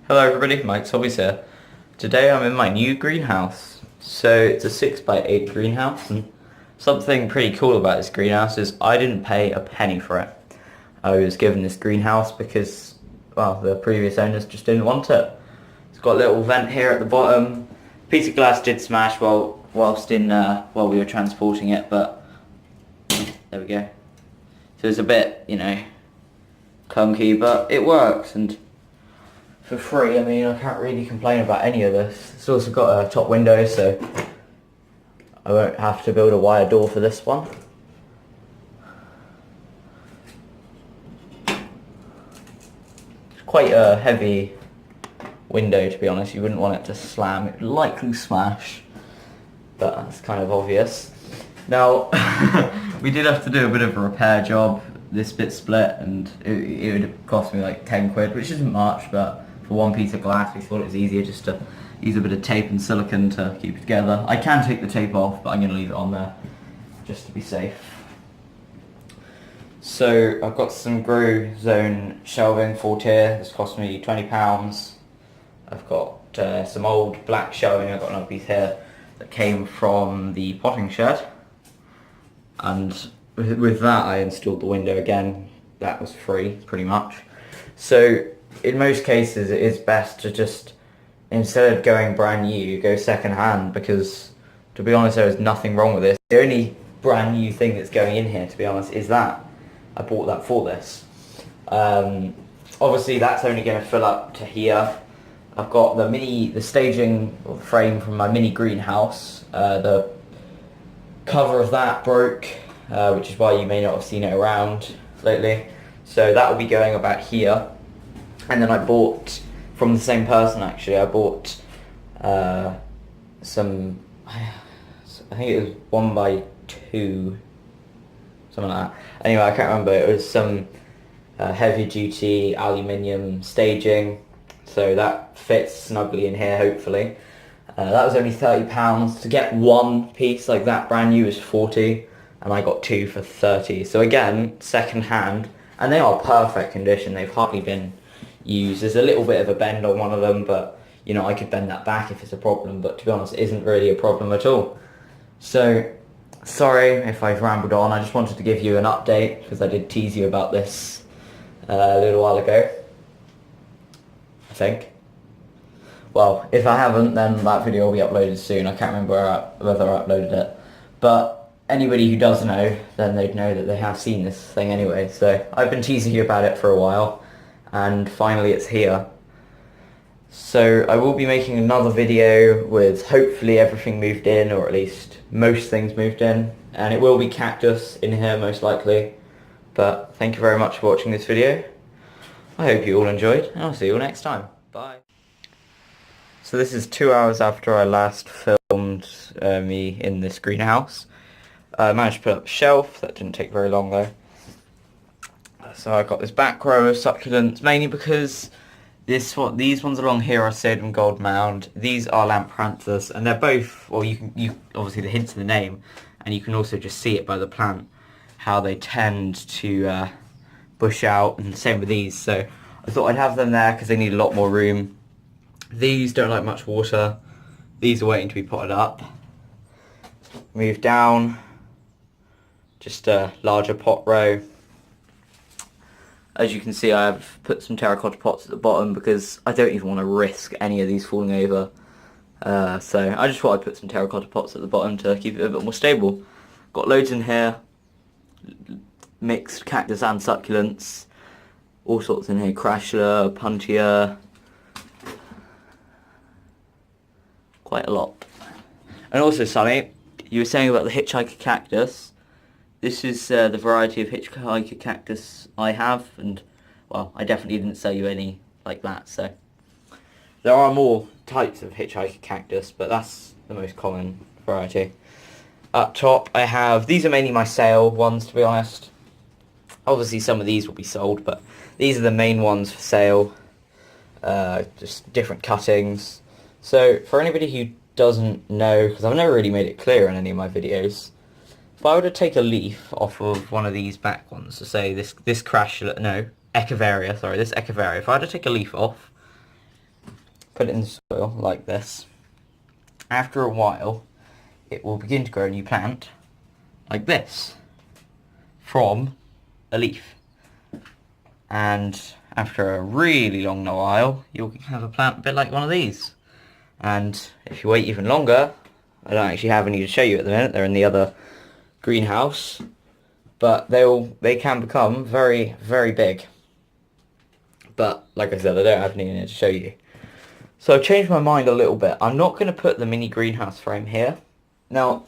Hello everybody, Mike's Hobbies here. Today I'm in my new greenhouse. So it's a 6x8 greenhouse, and something pretty cool about this greenhouse is I didn't pay a penny for it. I was given this greenhouse because, well, the previous owners just didn't want it. It's got a little vent here at the bottom. Piece of glass did smash while we were transporting it, but there we go. So it's a bit, clunky, but it works, and for free, I can't really complain about any of this. It's also got a top window, so I won't have to build a wire door for this one. It's quite a heavy window, to be honest. You wouldn't want it to slam. It would likely smash, but that's kind of obvious. Now, we did have to do a bit of a repair job. This bit split, and it would have cost me like 10 quid, which isn't much, but for one piece of glass we thought it was easier just to use a bit of tape and silicone to keep it together. I can take the tape off, but I'm going to leave it on there just to be safe. So I've got some Grow Zone shelving, full tier. This cost me £20. I've got some old black shelving. I've got another piece here that came from the potting shed, and with that I installed the window again. That was free, pretty much. So in most cases it is best to just, instead of going brand new, go second hand, because to be honest there is nothing wrong with this. The only brand new thing that's going in here, to be honest, is that. I bought that for this. Obviously that's only going to fill up to here. I've got the staging frame from my mini greenhouse. The cover of that broke, which is why you may not have seen it around lately. So that will be going about here. And then I bought, from the same person actually, I bought some, I think it was 1x2, something like that. Anyway, I can't remember. It was some heavy duty aluminium staging, so that fits snugly in here hopefully. That was only £30. To get one piece like that brand new is 40, and I got two for 30. So again, second hand, and they are perfect condition. They've hardly been used. There's a little bit of a bend on one of them, but I could bend that back if it's a problem, but to be honest it isn't really a problem at all. So sorry if I've rambled on. I just wanted to give you an update because I did tease you about this a little while ago, I think. Well, if I haven't, then that video will be uploaded soon. I can't remember whether I uploaded it, but anybody who does know, then they'd know that they have seen this thing anyway. So I've been teasing you about it for a while, and finally it's here. So I will be making another video with hopefully everything moved in, or at least most things moved in, and it will be cactus in here most likely. But thank you very much for watching this video. I hope you all enjoyed, and I'll see you all next time. Bye. So this is 2 hours after I last filmed me in this greenhouse. I managed to put up a shelf. That didn't take very long though. So I got this back row of succulents, mainly because these ones along here are Sodium Gold Mound. These are Lampranthus, and they're both, well, you obviously the hint's in the name, and you can also just see it by the plant how they tend to bush out, and the same with these. So I thought I'd have them there because they need a lot more room. These don't like much water. These are waiting to be potted up. Move down, just a larger pot row. As you can see, I've put some terracotta pots at the bottom because I don't even want to risk any of these falling over. So I just thought I'd put some terracotta pots at the bottom to keep it a bit more stable. Got loads in here, mixed cactus and succulents, all sorts in here, Crashula, Puntia, quite a lot. And also, Sonny, you were saying about the hitchhiker cactus. This is the variety of hitchhiker cactus I have, and well, I definitely didn't sell you any like that, so there are more types of hitchhiker cactus, but that's the most common variety. Up top I have, these are mainly my sale ones, to be honest. Obviously some of these will be sold, but these are the main ones for sale. Just different cuttings. So for anybody who doesn't know, because I've never really made it clear in any of my videos, if I were to take a leaf off of one of these back ones, so say this Echeveria, sorry, this Echeveria, if I were to take a leaf off, put it in the soil like this. After a while, it will begin to grow a new plant like this from a leaf. And after a really long while, you'll have a plant a bit like one of these. And if you wait even longer, I don't actually have any to show you at the minute, they're in the other greenhouse, but they can become very, very big. But like I said, I don't have any to show you. So I've changed my mind a little bit. I'm not going to put the mini greenhouse frame here. Now,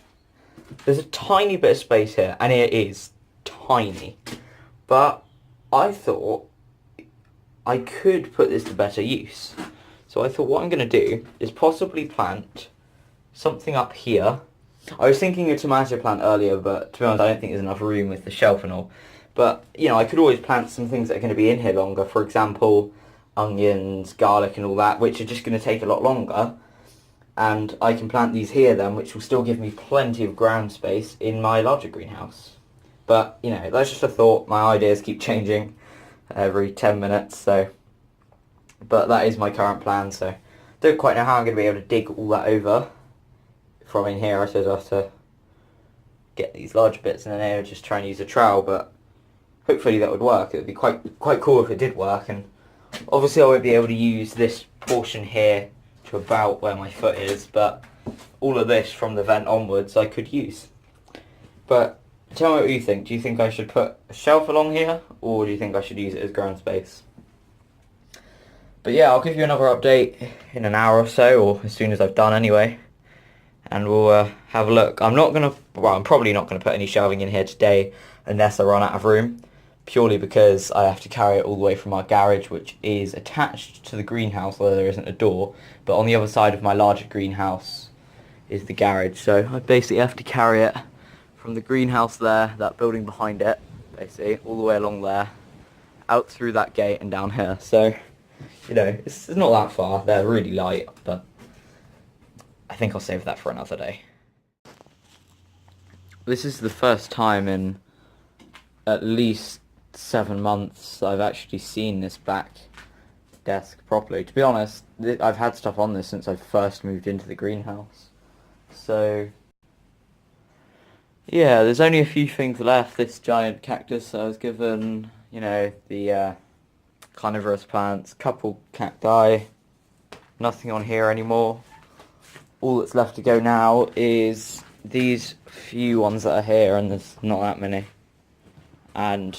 there's a tiny bit of space here, and it is tiny. But I thought I could put this to better use. So I thought what I'm going to do is possibly plant something up here. I was thinking a tomato plant earlier, but to be honest, I don't think there's enough room with the shelf and all. But, you know, I could always plant some things that are going to be in here longer. For example, onions, garlic and all that, which are just going to take a lot longer. And I can plant these here then, which will still give me plenty of ground space in my larger greenhouse. But, you know, that's just a thought. My ideas keep changing every 10 minutes, so... But that is my current plan, so... Don't quite know how I'm going to be able to dig all that over from in here. I suppose I have to get these large bits in there, just try and use a trowel, but hopefully that would work. It would be quite cool if it did work, and obviously I won't be able to use this portion here to about where my foot is, but all of this from the vent onwards I could use. But tell me what you think. Do you think I should put a shelf along here, or do you think I should use it as ground space? But yeah, I'll give you another update in an hour or so, or as soon as I've done anyway. And we'll have a look. I'm probably not going to put any shelving in here today unless I run out of room. Purely because I have to carry it all the way from our garage, which is attached to the greenhouse, although there isn't a door. But on the other side of my larger greenhouse is the garage. So I basically have to carry it from the greenhouse there, that building behind it, basically, all the way along there, out through that gate and down here. So, you know, it's not that far. They're really light, but I think I'll save that for another day. This is the first time in at least 7 months I've actually seen this back desk properly. To be honest, I've had stuff on this since I first moved into the greenhouse. So, yeah, there's only a few things left. This giant cactus I was given, you know, the carnivorous plants, couple cacti, nothing on here anymore. All that's left to go now is these few ones that are here, and there's not that many. And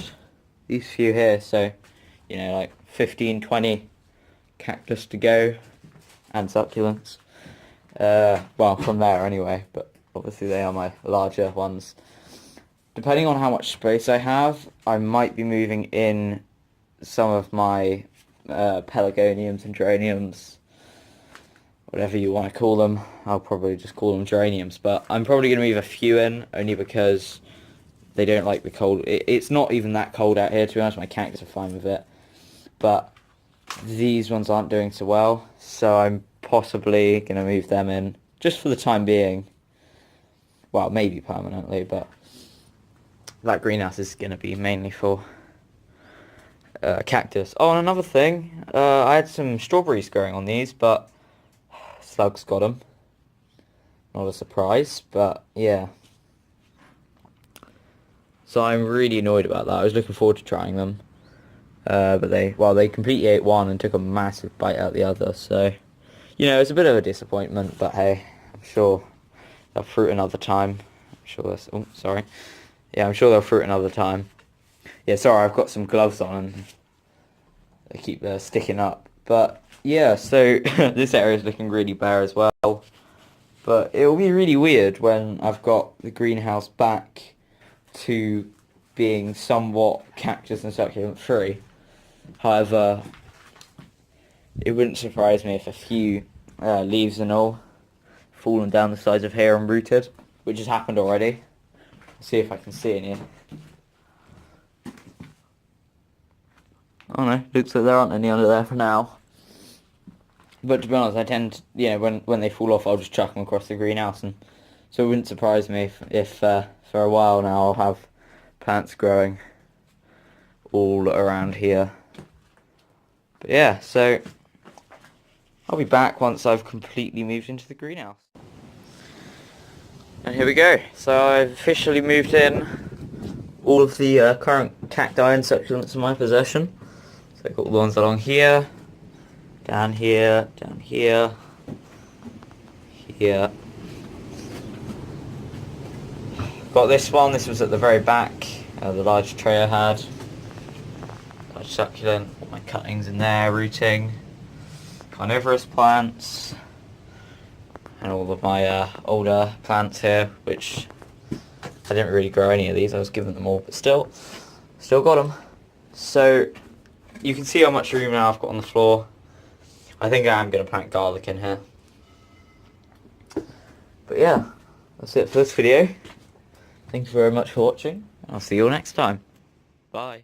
these few here, so, you know, like 15, 20 cactus to go, and succulents. Well, from there anyway, but obviously they are my larger ones. Depending on how much space I have, I might be moving in some of my pelargoniums and geraniums, whatever you want to call them. I'll probably just call them geraniums, but I'm probably going to move a few in, only because they don't like the cold. It's not even that cold out here, to be honest. My cactus are fine with it, but these ones aren't doing so well, so I'm possibly going to move them in, just for the time being. Well, maybe permanently, but that greenhouse is going to be mainly for cactus. Oh, and another thing, I had some strawberries growing on these, but slugs got them. Not a surprise, but yeah. So I'm really annoyed about that. I was looking forward to trying them, but they completely ate one and took a massive bite out the other. So, you know, it's a bit of a disappointment, but hey, I'm sure they'll fruit another time. I'm sure that's... Oh, sorry. Yeah, I'm sure they'll fruit another time. Yeah, sorry, I've got some gloves on and they keep sticking up. But yeah, so this area is looking really bare as well. But it will be really weird when I've got the greenhouse back to being somewhat cactus and succulent free. However, it wouldn't surprise me if a few leaves and all fallen down the sides of here and rooted, which has happened already. Let's see if I can see any. Oh no, looks like there aren't any under there for now. But to be honest, I tend to, you know, when they fall off, I'll just chuck them across the greenhouse, and so it wouldn't surprise me if for a while now I'll have plants growing all around here. But yeah, so I'll be back once I've completely moved into the greenhouse. And here we go. So I've officially moved in all of the current cacti and succulents in my possession. So I've got all the ones along here, down here, here. Got this one. This was at the very back, the large tray I had. Large succulent, all my cuttings in there, rooting. Carnivorous plants. And all of my older plants here, which I didn't really grow any of these. I was giving them all, but still got them. So you can see how much room now I've got on the floor. I think I am going to plant garlic in here. But yeah, that's it for this video. Thank you very much for watching. I'll see you all next time. Bye.